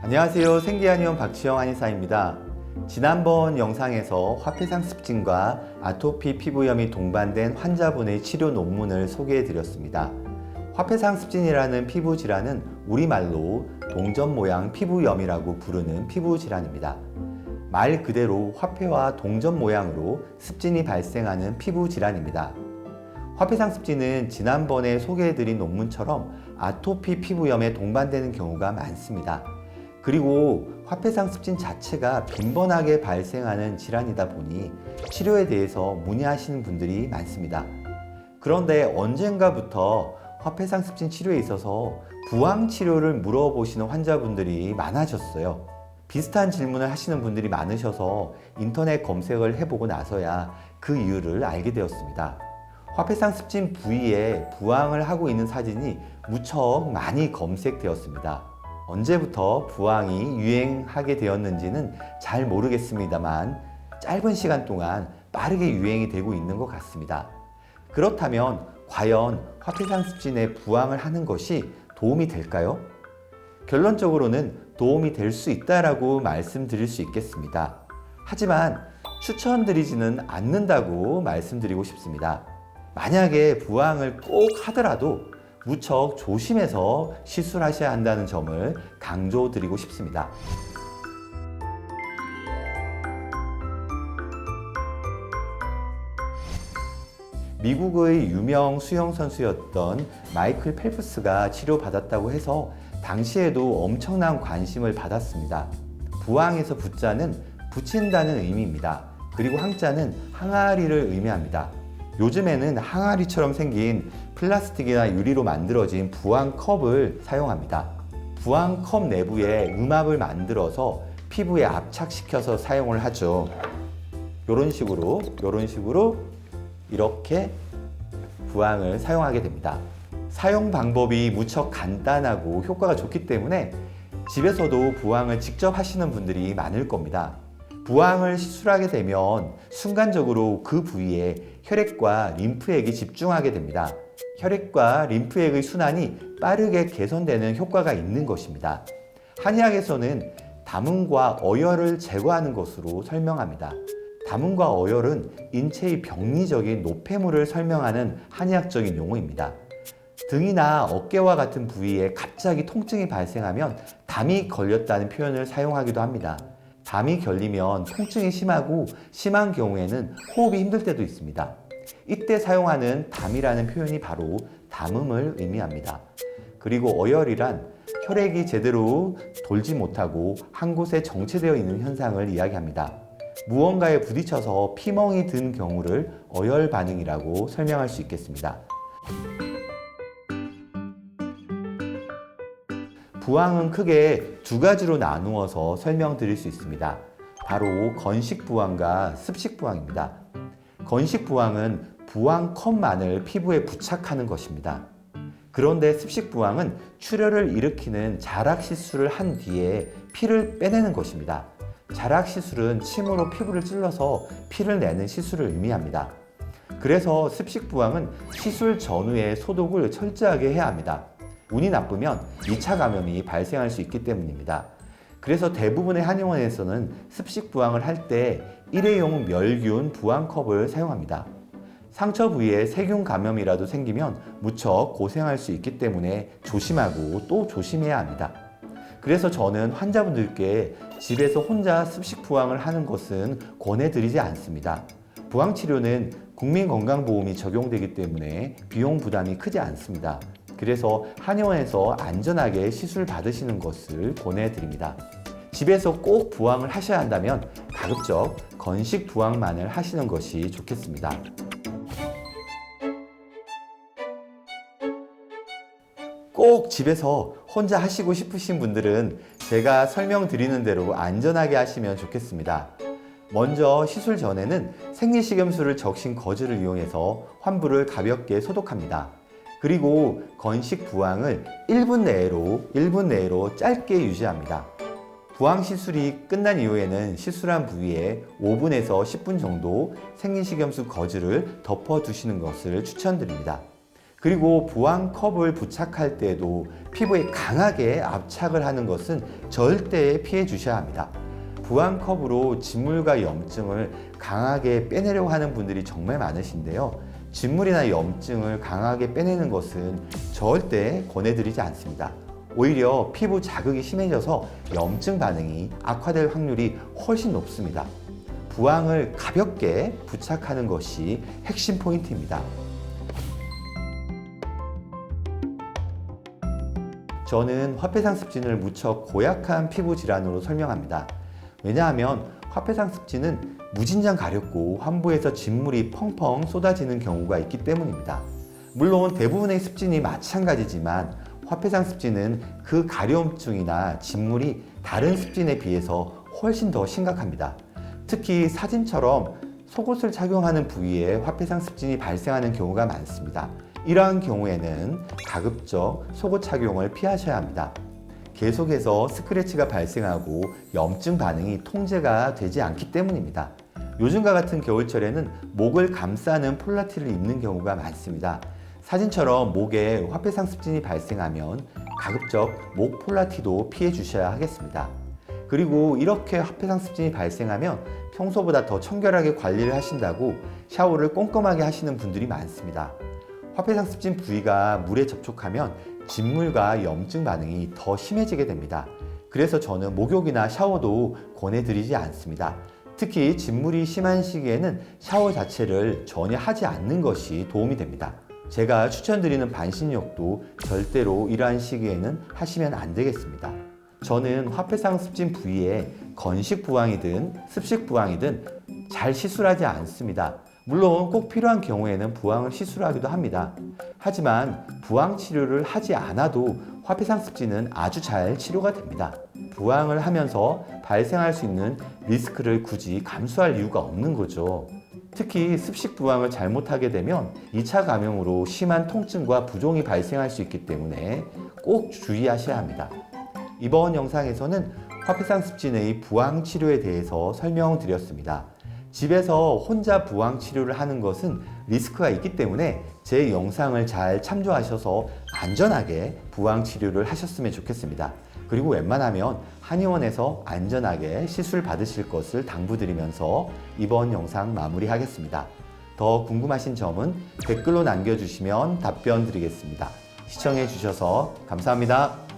안녕하세요. 생기한의원 박지영 한의사입니다. 지난번 영상에서 화폐상습진과 아토피 피부염이 동반된 환자분의 치료 논문을 소개해 드렸습니다. 화폐상습진이라는 피부 질환은 우리말로 동전 모양 피부염이라고 부르는 피부 질환입니다. 말 그대로 화폐와 동전 모양으로 습진이 발생하는 피부 질환입니다. 화폐상습진은 지난번에 소개해드린 논문처럼 아토피 피부염에 동반되는 경우가 많습니다. 그리고 화폐상습진 자체가 빈번하게 발생하는 질환이다 보니 치료에 대해서 문의하시는 분들이 많습니다. 그런데 언젠가부터 화폐상습진 치료에 있어서 부항치료를 물어보시는 환자분들이 많아졌어요. 비슷한 질문을 하시는 분들이 많으셔서 인터넷 검색을 해보고 나서야 그 이유를 알게 되었습니다. 화폐상습진 부위에 부항을 하고 있는 사진이 무척 많이 검색되었습니다. 언제부터 부항이 유행하게 되었는지는 잘 모르겠습니다만 짧은 시간 동안 빠르게 유행이 되고 있는 것 같습니다. 그렇다면 과연 화폐상습진에 부항을 하는 것이 도움이 될까요? 결론적으로는 도움이 될 수 있다라고 말씀드릴 수 있겠습니다. 하지만 추천드리지는 않는다고 말씀드리고 싶습니다. 만약에 부항을 꼭 하더라도 무척 조심해서 시술하셔야 한다는 점을 강조드리고 싶습니다. 미국의 유명 수영 선수였던 마이클 펠프스가 치료받았다고 해서 당시에도 엄청난 관심을 받았습니다. 부항에서 부자는 붙인다는 의미입니다. 그리고 항자는 항아리를 의미합니다. 요즘에는 항아리처럼 생긴 플라스틱이나 유리로 만들어진 부항컵을 사용합니다. 부항컵 내부에 음압을 만들어서 피부에 압착시켜서 사용을 하죠. 이런 식으로 이렇게 부항을 사용하게 됩니다. 사용 방법이 무척 간단하고 효과가 좋기 때문에 집에서도 부항을 직접 하시는 분들이 많을 겁니다. 부항을 시술하게 되면 순간적으로 그 부위에 혈액과 림프액이 집중하게 됩니다. 혈액과 림프액의 순환이 빠르게 개선되는 효과가 있는 것입니다. 한의학에서는 담음과 어혈을 제거하는 것으로 설명합니다. 담음과 어혈은 인체의 병리적인 노폐물을 설명하는 한의학적인 용어입니다. 등이나 어깨와 같은 부위에 갑자기 통증이 발생하면 담이 걸렸다는 표현을 사용하기도 합니다. 담이 결리면 통증이 심하고 심한 경우에는 호흡이 힘들 때도 있습니다. 이때 사용하는 담이라는 표현이 바로 담음을 의미합니다. 그리고 어혈이란 혈액이 제대로 돌지 못하고 한 곳에 정체되어 있는 현상을 이야기합니다. 무언가에 부딪혀서 피멍이 든 경우를 어혈 반응이라고 설명할 수 있겠습니다. 부항은 크게 두 가지로 나누어서 설명드릴 수 있습니다. 바로 건식부항과 습식부항입니다. 건식부항은 부항컵만을 피부에 부착하는 것입니다. 그런데 습식부항은 출혈을 일으키는 자락시술을 한 뒤에 피를 빼내는 것입니다. 자락시술은 침으로 피부를 찔러서 피를 내는 시술을 의미합니다. 그래서 습식부항은 시술 전후에 소독을 철저하게 해야 합니다. 운이 나쁘면 2차 감염이 발생할 수 있기 때문입니다. 그래서 대부분의 한의원에서는 습식 부항을 할 때 일회용 멸균 부항컵을 사용합니다. 상처 부위에 세균 감염이라도 생기면 무척 고생할 수 있기 때문에 조심하고 또 조심해야 합니다. 그래서 저는 환자분들께 집에서 혼자 습식 부항을 하는 것은 권해드리지 않습니다. 부항 치료는 국민건강보험이 적용되기 때문에 비용 부담이 크지 않습니다. 그래서 한의원에서 안전하게 시술 받으시는 것을 권해드립니다. 집에서 꼭 부항을 하셔야 한다면 가급적 건식 부항만을 하시는 것이 좋겠습니다. 꼭 집에서 혼자 하시고 싶으신 분들은 제가 설명드리는 대로 안전하게 하시면 좋겠습니다. 먼저 시술 전에는 생리식염수를 적신 거즈를 이용해서 환부를 가볍게 소독합니다. 그리고 건식 부항을 1분 내로 짧게 유지합니다. 부항 시술이 끝난 이후에는 시술한 부위에 5분에서 10분 정도 생리식염수 거즈를 덮어두시는 것을 추천드립니다. 그리고 부항컵을 부착할 때도 피부에 강하게 압착을 하는 것은 절대 피해 주셔야 합니다. 부항컵으로 진물과 염증을 강하게 빼내려고 하는 분들이 정말 많으신데요. 진물이나 염증을 강하게 빼내는 것은 절대 권해드리지 않습니다. 오히려 피부 자극이 심해져서 염증 반응이 악화될 확률이 훨씬 높습니다. 부항을 가볍게 부착하는 것이 핵심 포인트입니다. 저는 화폐상습진을 무척 고약한 피부 질환으로 설명합니다. 왜냐하면 화폐상습진은 무진장 가렵고 환부에서 진물이 펑펑 쏟아지는 경우가 있기 때문입니다. 물론 대부분의 습진이 마찬가지지만 화폐상습진은 그 가려움증이나 진물이 다른 습진에 비해서 훨씬 더 심각합니다. 특히 사진처럼 속옷을 착용하는 부위에 화폐상습진이 발생하는 경우가 많습니다. 이러한 경우에는 가급적 속옷 착용을 피하셔야 합니다. 계속해서 스크래치가 발생하고 염증 반응이 통제가 되지 않기 때문입니다. 요즘과 같은 겨울철에는 목을 감싸는 폴라티를 입는 경우가 많습니다. 사진처럼 목에 화폐상습진이 발생하면 가급적 목 폴라티도 피해 주셔야 하겠습니다. 그리고 이렇게 화폐상습진이 발생하면 평소보다 더 청결하게 관리를 하신다고 샤워를 꼼꼼하게 하시는 분들이 많습니다. 화폐상습진 부위가 물에 접촉하면 진물과 염증 반응이 더 심해지게 됩니다. 그래서 저는 목욕이나 샤워도 권해드리지 않습니다. 특히 진물이 심한 시기에는 샤워 자체를 전혀 하지 않는 것이 도움이 됩니다. 제가 추천드리는 반신욕도 절대로 이러한 시기에는 하시면 안 되겠습니다. 저는 화폐상습진 부위에 건식 부항이든 습식 부항이든 잘 시술하지 않습니다. 물론 꼭 필요한 경우에는 부항을 시술하기도 합니다. 하지만 부항 치료를 하지 않아도 화폐상습진은 아주 잘 치료가 됩니다. 부항을 하면서 발생할 수 있는 리스크를 굳이 감수할 이유가 없는 거죠. 특히 습식 부항을 잘못하게 되면 2차 감염으로 심한 통증과 부종이 발생할 수 있기 때문에 꼭 주의하셔야 합니다. 이번 영상에서는 화폐상습진의 부항 치료에 대해서 설명드렸습니다. 집에서 혼자 부항 치료를 하는 것은 리스크가 있기 때문에 제 영상을 잘 참조하셔서 안전하게 부항 치료를 하셨으면 좋겠습니다. 그리고 웬만하면 한의원에서 안전하게 시술 받으실 것을 당부드리면서 이번 영상 마무리하겠습니다. 더 궁금하신 점은 댓글로 남겨주시면 답변 드리겠습니다. 시청해 주셔서 감사합니다.